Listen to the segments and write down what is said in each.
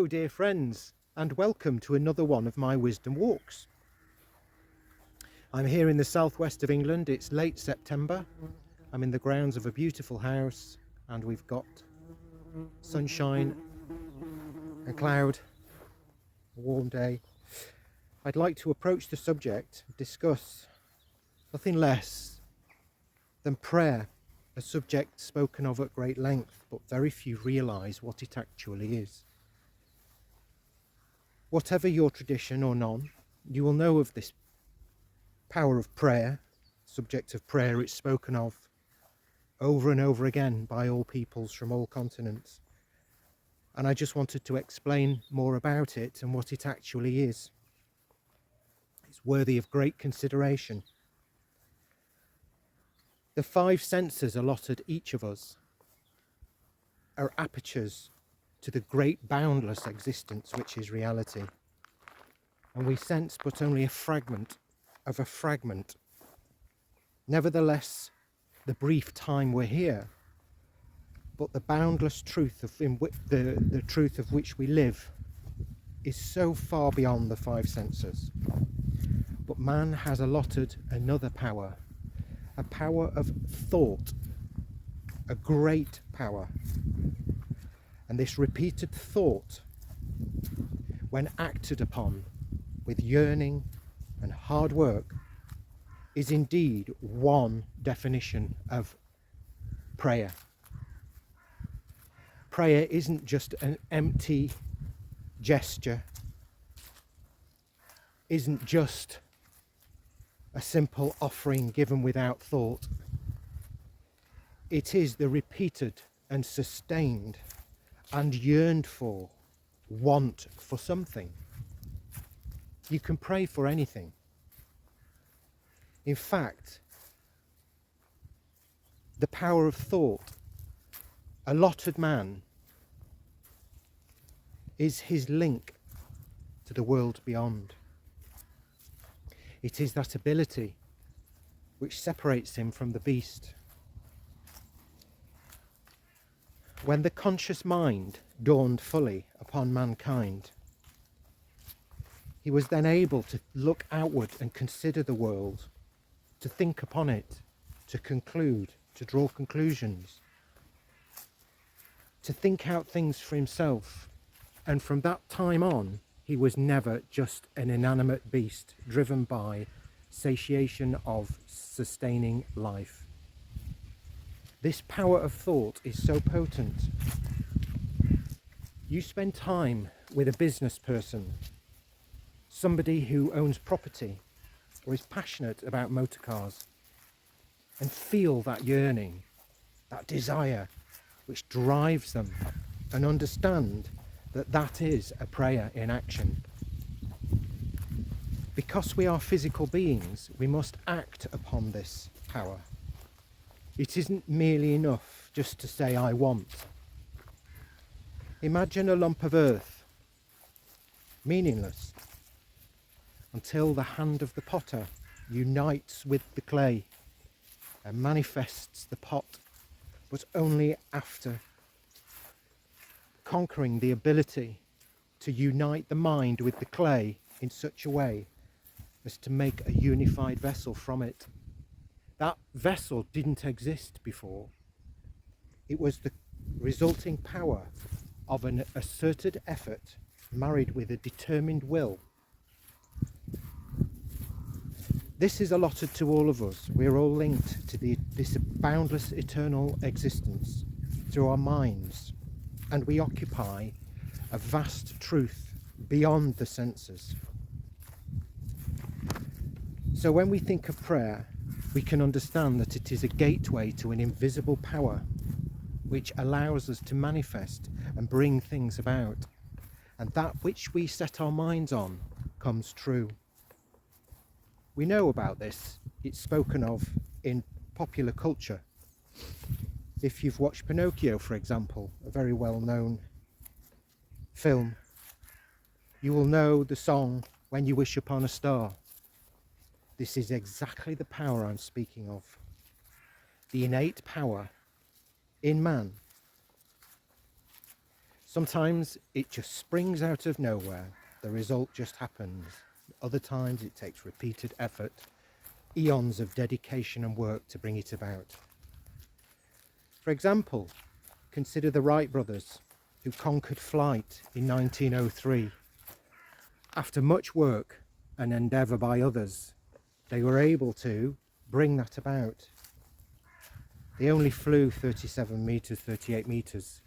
dear friends, and welcome to another one of my wisdom walks. I'm here in the southwest of England. It's late September. I'm in the grounds of a beautiful house, and we've got sunshine and cloud, a warm day. I'd like to approach the subject, discuss nothing less than prayer, a subject spoken of at great length, but very few realise what it actually is. Whatever your tradition or none, you will know of this power of prayer, subject of prayer. It's spoken of over and over again by all peoples from all continents. And I just wanted to explain more about it and what it actually is. It's worthy of great consideration. The 5 senses allotted each of us are apertures to the great boundless existence which is reality. And we sense but only a fragment of a fragment. Nevertheless, the brief time we're here, but the boundless truth of the truth of which we live is so far beyond the 5 senses. But man has allotted another power, a power of thought, a great power. And this repeated thought, when acted upon with yearning and hard work, is indeed one definition of prayer. Prayer isn't just an empty gesture, isn't just a simple offering given without thought. It is the repeated and sustained and yearned for want for something. You can pray for anything. In fact, the power of thought allotted man is his link to the world beyond. It is that ability which separates him from the beast. When the conscious mind dawned fully upon mankind, he was then able to look outward and consider the world, to think upon it, to conclude, to draw conclusions, to think out things for himself. And from that time on, he was never just an inanimate beast driven by satiation of sustaining life. This power of thought is so potent. You spend time with a business person, somebody who owns property or is passionate about motor cars, and feel that yearning, that desire which drives them, and understand that that is a prayer in action. Because we are physical beings, we must act upon this power. It isn't merely enough just to say, I want. Imagine a lump of earth, meaningless, until the hand of the potter unites with the clay and manifests the pot, but only after conquering the ability to unite the mind with the clay in such a way as to make a unified vessel from it. That vessel didn't exist before. It was the resulting power of an asserted effort married with a determined will. This is allotted to all of us. We're all linked to this boundless eternal existence through our minds, and we occupy a vast truth beyond the senses. So when we think of prayer, we can understand that it is a gateway to an invisible power which allows us to manifest and bring things about. And that which we set our minds on comes true. We know about this. It's spoken of in popular culture. If you've watched Pinocchio, for example, a very well-known film, you will know the song, When You Wish Upon a Star. This is exactly the power I'm speaking of. The innate power in man. Sometimes it just springs out of nowhere. The result just happens. Other times it takes repeated effort, eons of dedication and work to bring it about. For example, consider the Wright brothers who conquered flight in 1903. After much work and endeavour by others, they were able to bring that about. They only flew 37 metres, 38 metres,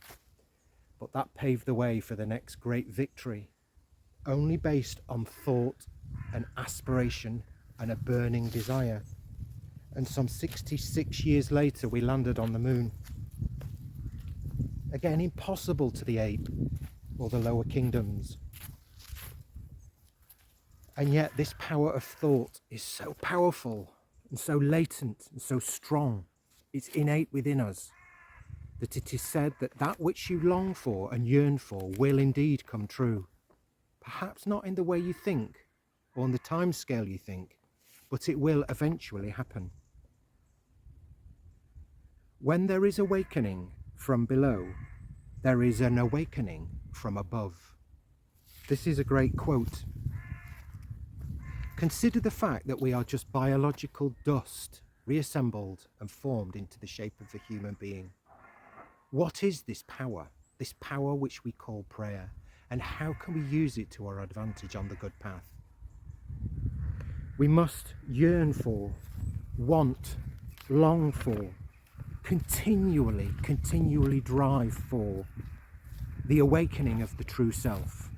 but that paved the way for the next great victory, only based on thought and aspiration and a burning desire. And some 66 years later, we landed on the moon. Again, impossible to the ape or the lower kingdoms. And yet this power of thought is so powerful and so latent and so strong. It's innate within us, that it is said that that which you long for and yearn for will indeed come true. Perhaps not in the way you think or on the time scale you think, but it will eventually happen. When there is awakening from below, there is an awakening from above. This is a great quote. Consider the fact that we are just biological dust, reassembled and formed into the shape of a human being. What is this power which we call prayer, and how can we use it to our advantage on the good path? We must yearn for, want, long for, continually drive for the awakening of the true self.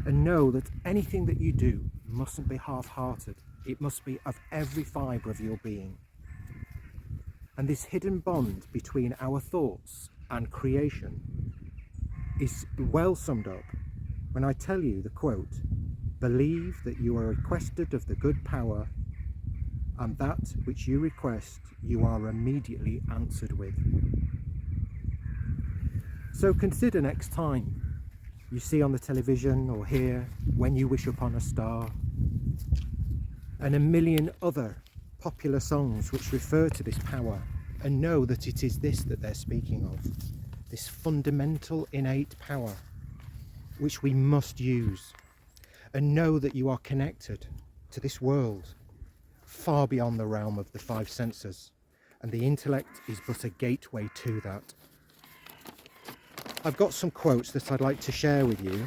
And know that anything that you do mustn't be half-hearted. It must be of every fibre of your being. And this hidden bond between our thoughts and creation is well summed up when I tell you the quote, "Believe that you are requested of the good power, and that which you request you are immediately answered with." So consider next time you see on the television or hear "When You Wish Upon a Star" and a million other popular songs which refer to this power, and know that it is this that they're speaking of, this fundamental innate power which we must use, and know that you are connected to this world far beyond the realm of the five senses, and the intellect is but a gateway to that. I've got some quotes that I'd like to share with you.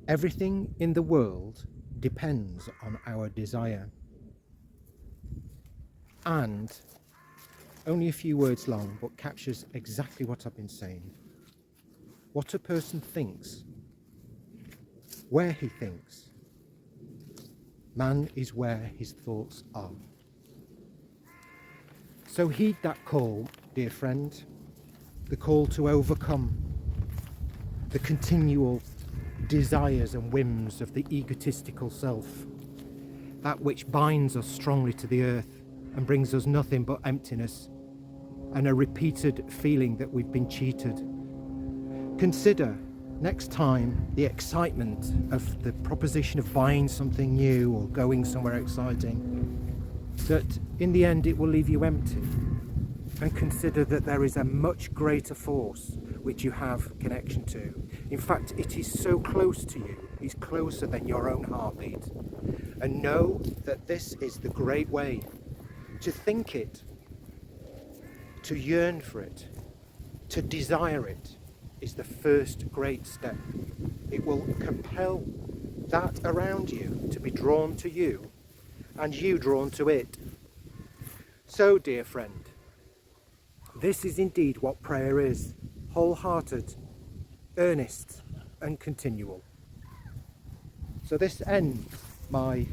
Everything in the world depends on our desire. And only a few words long, but captures exactly what I've been saying. What a person thinks, where he thinks, man is where his thoughts are. So heed that call, dear friend, the call to overcome the continual desires and whims of the egotistical self, that which binds us strongly to the earth and brings us nothing but emptiness and a repeated feeling that we've been cheated. Consider next time the excitement of the proposition of buying something new or going somewhere exciting, that in the end it will leave you empty. And consider that there is a much greater force which you have connection to. In fact, it is so close to you, it's closer than your own heartbeat. And know that this is the great way. To think it, to yearn for it, to desire it, is the first great step. It will compel that around you to be drawn to you, and you drawn to it. So, dear friend, this is indeed what prayer is: wholehearted, earnest, and continual. So this ends my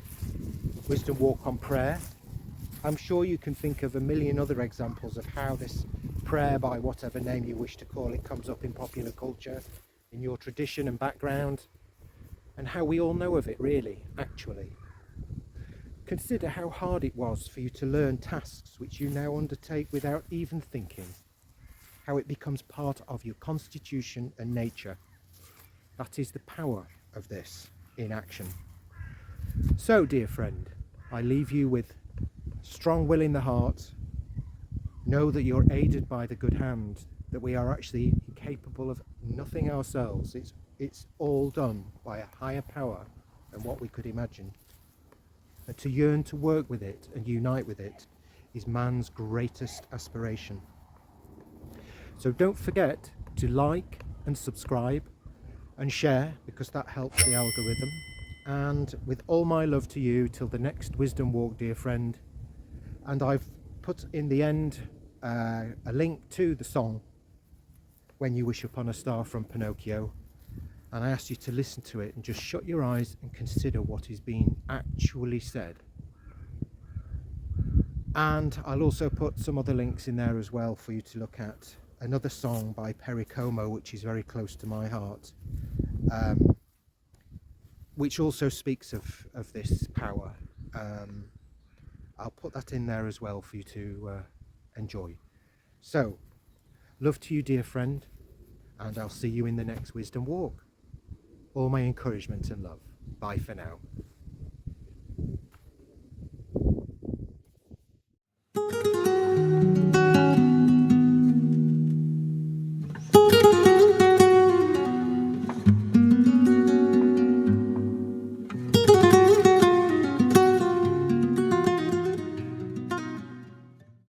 wisdom walk on prayer. I'm sure you can think of a million other examples of how this prayer, by whatever name you wish to call it, comes up in popular culture, in your tradition and background, and how we all know of it really, actually. Consider how hard it was for you to learn tasks which you now undertake without even thinking, how it becomes part of your constitution and nature. That is the power of this in action. So, dear friend, I leave you with strong will in the heart, Know that you're aided by the good hand, that we are actually capable of nothing ourselves. It's all done by a higher power than what we could imagine. And to yearn to work with it and unite with it is man's greatest aspiration. So don't forget to like and subscribe and share, because that helps the algorithm. And with all my love to you, till the next wisdom walk, dear friend. And I've put in the end a link to the song When You Wish Upon a Star from Pinocchio, and I ask you to listen to it and just shut your eyes and consider what is being actually said. And I'll also put some other links in there as well for you to look at. Another song by Perry Como, which is very close to my heart, which also speaks of this power. I'll put that in there as well for you to enjoy. So, love to you, dear friend, and I'll see you in the next Wisdom Walk. All my encouragement and love. Bye for now.